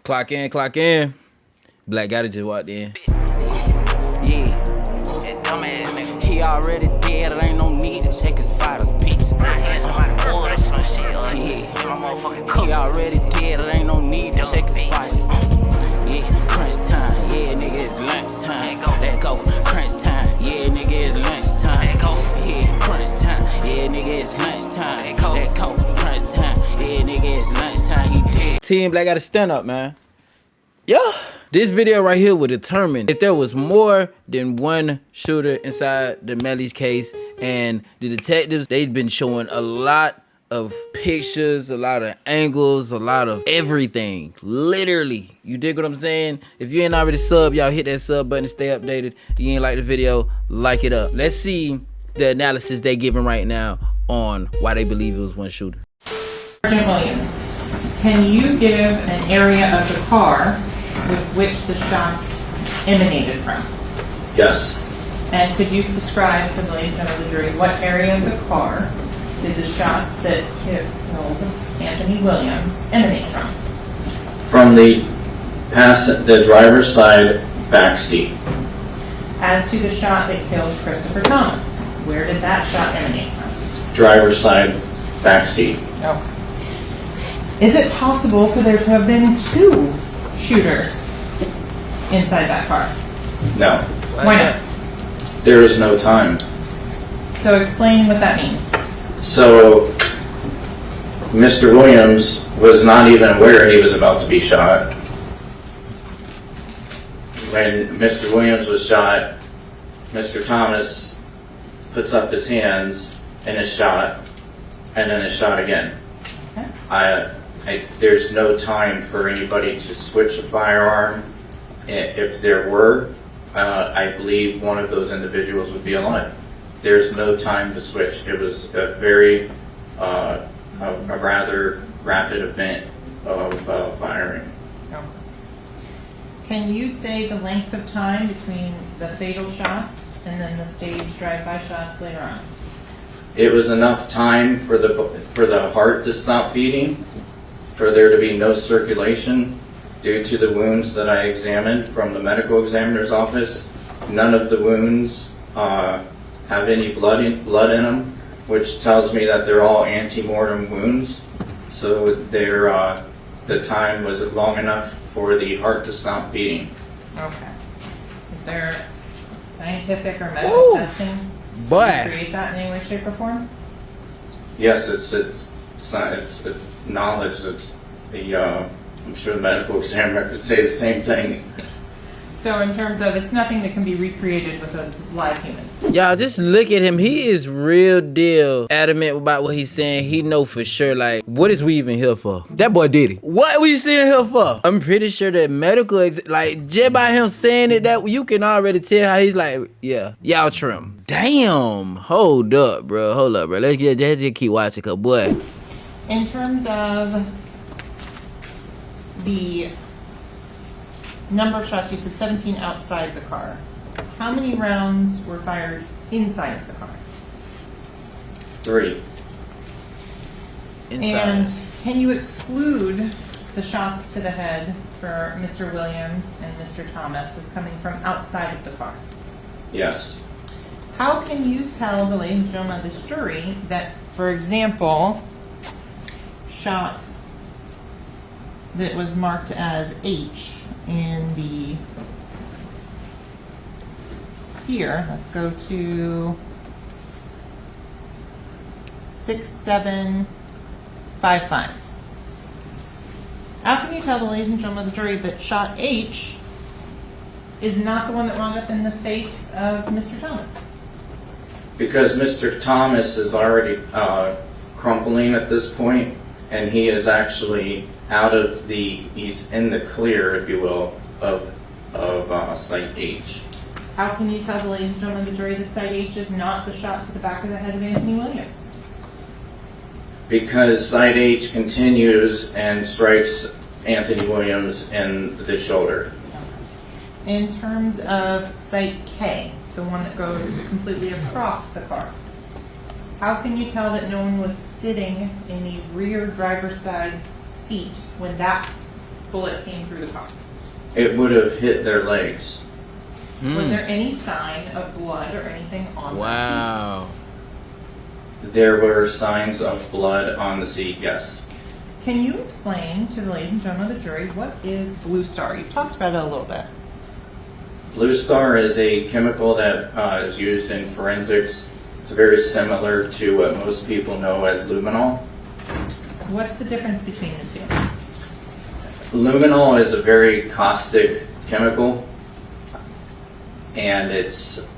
Clock in, clock in. Black guy just walked in. Yeah. He already dead, there ain't no need to check his vitals, bitch. Yeah. He already dead, there ain't no need to check his vitals. Yeah, crunch time, yeah, nigga, it's lunch time. Let go, crunch time, yeah, nigga, it's lunch time. Yeah, crunch time, yeah, nigga, it's lunch time. Let go, crunch time, yeah, nigga, it's lunch time. He dead. Team Black gotta stand up, man. Yeah. This video right here will determine if there was more than one shooter inside the Melly's case. And the detectives, they've been showing a lot of pictures, a lot of angles, a lot of everything. Literally. You dig what I'm saying? If you ain't already sub, y'all hit that sub button to stay updated. If you ain't like the video, like it up. Let's see the analysis they giving right now on why they believe it was one shooter. Sergeant Williams, can you give an area of the car with which the shots emanated from? Yes. And could you describe to the ladies and the jury what area of the car did the shots that killed Anthony Williams emanate from? From the driver's side back seat. As to the shot that killed Christopher Thomas, where did that shot emanate from? Driver's side back seat. No. Is it possible for there to have been two shooters inside that car? No. Why not? There is no time. So explain what that means. So, Mr. Williams was not even aware he was about to be shot. When Mr. Williams was shot, Mr. Thomas puts up his hands and is shot, and then is shot again. Okay. There's no time for anybody to switch a firearm. If there were, I believe one of those individuals would be alive. There's no time to switch. It was a very, a rather rapid event of firing. Okay. Can you say the length of time between the fatal shots and then the staged drive-by shots later on? It was enough time for the heart to stop beating, for there to be no circulation due to the wounds that I examined from the medical examiner's office. None of the wounds have any blood in them, which tells me that they're all ante-mortem wounds. So the time was long enough for the heart to stop beating. Okay. Is there scientific or medical testing to create that in any way, shape, or form? Yes, it's knowledge. I'm sure the medical examiner could say the same thing. So in terms of, it's nothing that can be recreated with a live human. Y'all just look at him. He is real deal adamant about what he's saying. He know for sure, like, what is we even here for? That boy did it. What we sitting here for? I'm pretty sure that medical, like, just by him saying it, that you can already tell how he's like, yeah, y'all trim. Damn. Hold up, bro. Hold up, bro. Let's just keep watching, cause boy. In terms of the number of shots, you said 17 outside the car. How many rounds were fired inside of the car? 3. Inside. And can you exclude the shots to the head for Mr. Williams and Mr. Thomas as coming from outside of the car? Yes. How can you tell the ladies and gentlemen of this jury that, for example, shot that was marked as H in the, here, let's go to 6755. How can you tell the ladies and gentlemen of the jury that shot H is not the one that wound up in the face of Mr. Thomas? Because Mr. Thomas is already crumpling at this point, and he is actually he's in the clear, if you will, of Site H. How can you tell the ladies and gentlemen of the jury that Site H is not the shot to the back of the head of Anthony Williams? Because Site H continues and strikes Anthony Williams in the shoulder. In terms of Site K, the one that goes completely across the car, how can you tell that no one was sitting in the rear driver's side seat when that bullet came through the car? It would have hit their legs. Was there any sign of blood or anything on Wow. There were signs of blood on the seat, yes. that seat? Can you explain to the ladies and gentlemen of the jury what is Blue Star? You've talked about it a little bit. Blue Star is a chemical that is used in forensics. It's very similar to what most people know as luminol. What's the difference between the two? Luminol is a very caustic chemical, and it's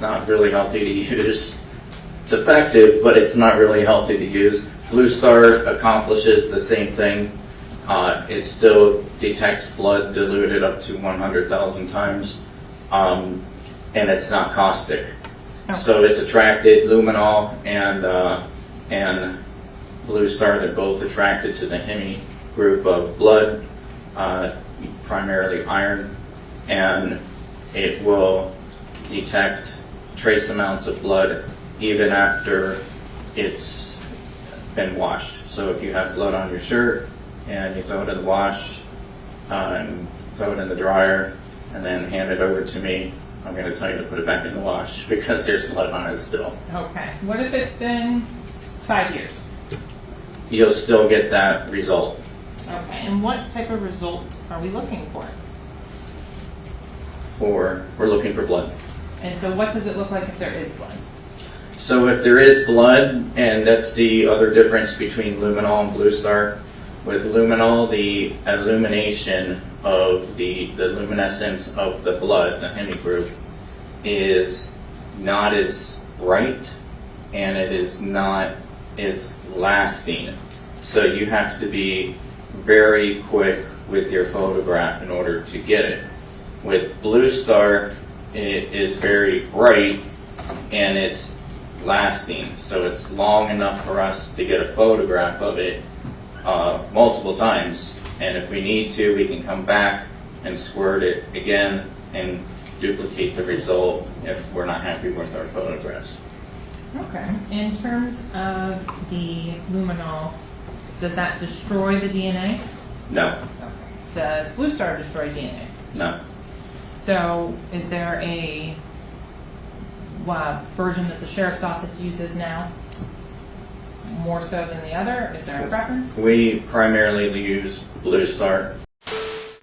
not really healthy to use. It's effective, but it's not really healthy to use. Blue Star accomplishes the same thing. It still detects blood diluted up to 100,000 times, and it's not caustic. Oh. So it's attracted, luminol and Blue Star, they're both attracted to the Hemi group of blood, primarily iron, and it will detect trace amounts of blood even after it's been washed. So if you have blood on your shirt and you throw it in the wash, and throw it in the dryer, and then hand it over to me, I'm going to tell you to put it back in the wash because there's blood on it still. Okay. What if it's been 5 years? You'll still get that result. Okay. And what type of result are we looking for? We're looking for blood. And so what does it look like if there is blood? So if there is blood, and that's the other difference between luminol and Blue Star. With luminol, the illumination of the luminescence of the blood, the Hemi group, is not as bright, and it is not as lasting. So you have to be very quick with your photograph in order to get it. With Blue Star, it is very bright and it's lasting, so it's long enough for us to get a photograph of it multiple times, and if we need to, we can come back and squirt it again and duplicate the result if we're not happy with our photographs. Okay. In terms of the luminol, does that destroy the DNA? No, Okay. Does Blue Star destroy DNA? no. So is there a version that the sheriff's office uses now? More so than the other? Is there a preference? We primarily use Blue Star.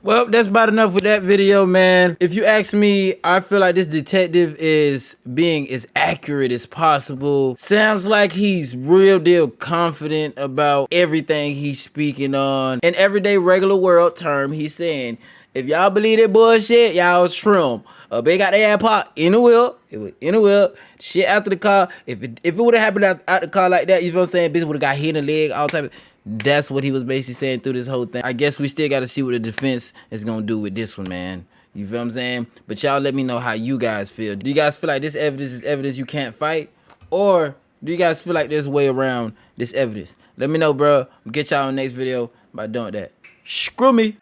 Well, that's about enough with that video, man. If you ask me, I feel like this detective is being as accurate as possible. Sounds like he's real deal confident about everything he's speaking on. In everyday regular world term, he's saying, if y'all believe that bullshit, y'all shrimp. They got their AirPod in the wheel. It was in the wheel. Shit after the car. If it would have happened out the car like that, you know what I'm saying? Bitch would have got hit in the leg, all type of... That's what he was basically saying through this whole thing. I guess we still got to see what the defense is going to do with this one, man. You feel what I'm saying? But y'all let me know how you guys feel. Do you guys feel like this evidence is evidence you can't fight? Or do you guys feel like there's a way around this evidence? Let me know, bro. Get y'all in the next video by doing that. Screw me.